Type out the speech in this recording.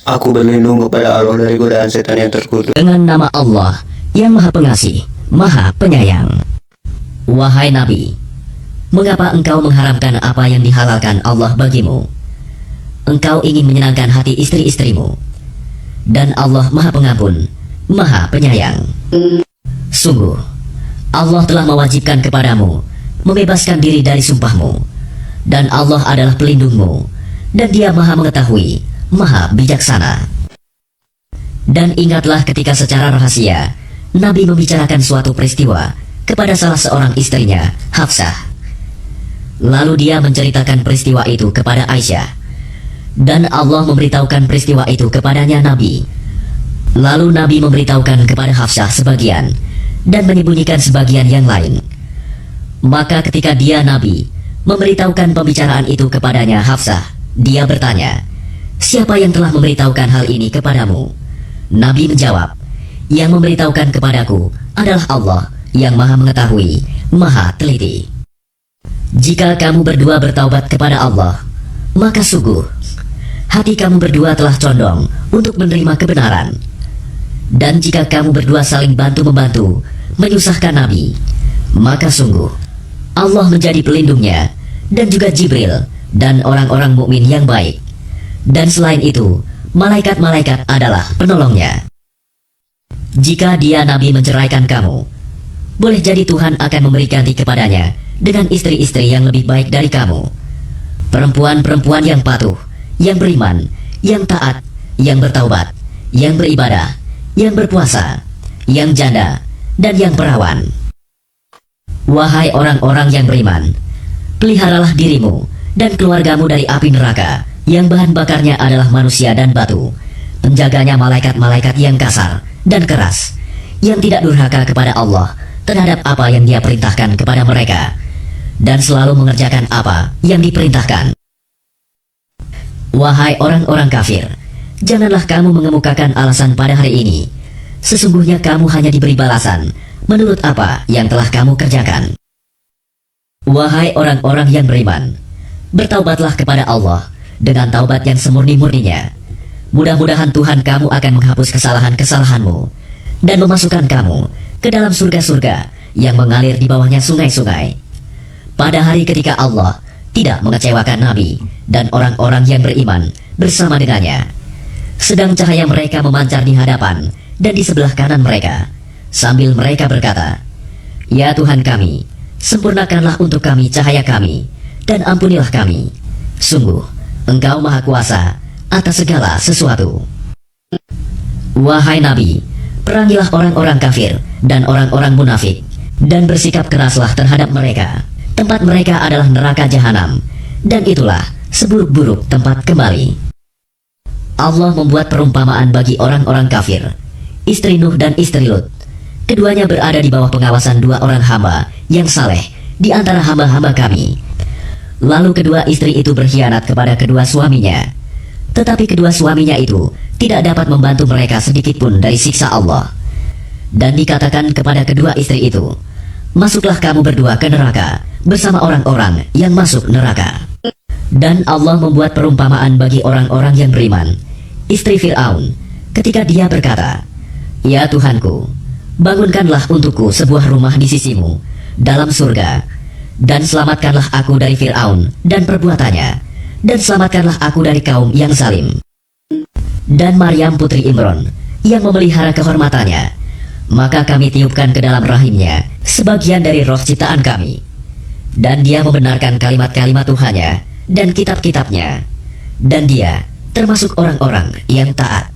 Aku berlindung kepada Allah dari godaan setan yang terkutuk. Dengan nama Allah yang Maha Pengasih, Maha Penyayang. Wahai Nabi, mengapa engkau mengharamkan apa yang dihalalkan Allah bagimu? Engkau ingin menyenangkan hati istri-istrimu, dan Allah Maha Pengampun, Maha Penyayang. Sungguh, Allah telah mewajibkan kepadamu membebaskan diri dari sumpahmu, dan Allah adalah pelindungmu, dan Dia Maha Mengetahui, Maha Bijaksana. Dan ingatlah ketika secara rahasia Nabi membicarakan suatu peristiwa kepada salah seorang istrinya, Hafsah. Lalu dia menceritakan peristiwa itu kepada Aisyah, dan Allah memberitahukan peristiwa itu kepadanya Nabi. Lalu Nabi memberitahukan kepada Hafsah sebagian dan menyembunyikan sebagian yang lain. Maka ketika dia Nabi memberitahukan pembicaraan itu kepadanya Hafsah, dia bertanya, "Siapa yang telah memberitahukan hal ini kepadamu?" Nabi menjawab, "Yang memberitahukan kepadaku adalah Allah yang Maha Mengetahui, Maha Teliti. Jika kamu berdua bertaubat kepada Allah, maka sungguh hati kamu berdua telah condong untuk menerima kebenaran. Dan jika kamu berdua saling bantu-membantu menyusahkan Nabi, maka sungguh Allah menjadi pelindungnya, dan juga Jibril dan orang-orang mukmin yang baik. Dan selain itu, malaikat-malaikat adalah penolongnya. Jika dia Nabi menceraikan kamu, boleh jadi Tuhan akan memberi ganti kepadanya dengan istri-istri yang lebih baik dari kamu. Perempuan-perempuan yang patuh, yang beriman, yang taat, yang bertaubat, yang beribadah, yang berpuasa, yang janda, dan yang perawan. Wahai orang-orang yang beriman, peliharalah dirimu dan keluargamu dari api neraka yang bahan bakarnya adalah manusia dan batu. Penjaganya malaikat-malaikat yang kasar dan keras, yang tidak durhaka kepada Allah terhadap apa yang Dia perintahkan kepada mereka, dan selalu mengerjakan apa yang diperintahkan. Wahai orang-orang kafir, janganlah kamu mengemukakan alasan pada hari ini. Sesungguhnya kamu hanya diberi balasan menurut apa yang telah kamu kerjakan. Wahai orang-orang yang beriman, bertaubatlah kepada Allah dengan taubat yang semurni-murninya. Mudah-mudahan Tuhan kamu akan menghapus kesalahan-kesalahanmu dan memasukkan kamu ke dalam surga-surga yang mengalir di bawahnya sungai-sungai. Pada hari ketika Allah tidak mengecewakan Nabi dan orang-orang yang beriman bersama dengannya, sedang cahaya mereka memancar di hadapan dan di sebelah kanan mereka, sambil mereka berkata, "Ya Tuhan kami, sempurnakanlah untuk kami cahaya kami, dan ampunilah kami. Sungguh, Engkau Maha Kuasa atas segala sesuatu." Wahai Nabi, perangilah orang-orang kafir dan orang-orang munafik, dan bersikap keraslah terhadap mereka. Tempat mereka adalah neraka jahanam, dan itulah seburuk-buruk tempat kembali. Allah membuat perumpamaan bagi orang-orang kafir, istri Nuh dan istri Lut. Keduanya berada di bawah pengawasan dua orang hamba yang saleh di antara hamba-hamba kami. Lalu kedua istri itu berkhianat kepada kedua suaminya, tetapi kedua suaminya itu tidak dapat membantu mereka sedikitpun dari siksa Allah. Dan dikatakan kepada kedua istri itu, "Masuklah kamu berdua ke neraka bersama orang-orang yang masuk neraka." Dan Allah membuat perumpamaan bagi orang-orang yang beriman, istri Fir'aun, ketika dia berkata, "Ya Tuhanku, bangunkanlah untukku sebuah rumah di sisimu dalam surga, dan selamatkanlah aku dari Fir'aun dan perbuatannya, dan selamatkanlah aku dari kaum yang zalim." Dan Maryam putri Imron yang memelihara kehormatannya, maka kami tiupkan ke dalam rahimnya sebagian dari roh ciptaan kami, dan dia membenarkan kalimat-kalimat Tuhannya dan kitab-kitabnya, dan dia termasuk orang-orang yang taat.